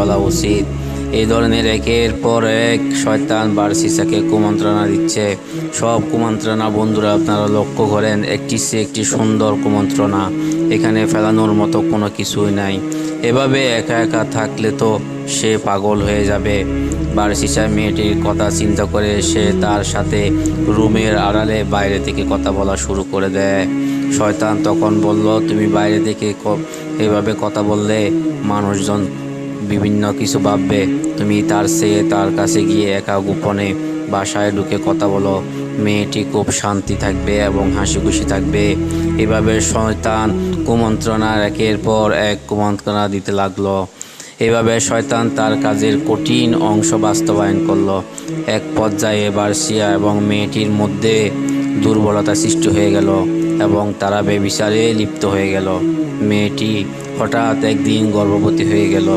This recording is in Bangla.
বলা উচিত। এই ধরনের একের পর এক শয়তান বারসিসাকে কুমন্ত্রণা দিচ্ছে। সব কুমন্ত্রণা বন্ধুরা আপনারা লক্ষ্য করেন, একটি সে একটি সুন্দর কুমন্ত্রণা, এখানে ফেলানোর মতো কোনো কিছুই নাই। এভাবে একা একা থাকলে তো সে পাগল হয়ে যাবে। বারসিসা মেয়েটির কথা চিন্তা করে সে তার সাথে রুমের আড়ালে বাইরে থেকে কথা বলা শুরু করে দেয়। শয়তান তখন বলল, তুমি বাইরে থেকে এভাবে কথা বললে মানুষজন বিভিন্ন কিছু ভাববে। তুমি তার কাছে গিয়ে একা গোপনে বাসায় ঢুকে কথা বলো, মেয়েটি খুব শান্তি থাকবে এবং হাসি খুশি থাকবে। এভাবে শয়তান কুমন্ত্রণার একের পর এক কুমন্ত্রণা দিতে লাগলো। এভাবে শয়তান তার কাজের কঠিন অংশ বাস্তবায়ন করলো। এক পর্যায়ে বার্সিয়া এবং মেয়েটির মধ্যে দুর্বলতা সৃষ্টি হয়ে গেল এবং তারা ব্যভিচারে লিপ্ত হয়ে গেল। মেয়েটি হঠাৎ একদিন গর্ভবতী হয়ে গেল।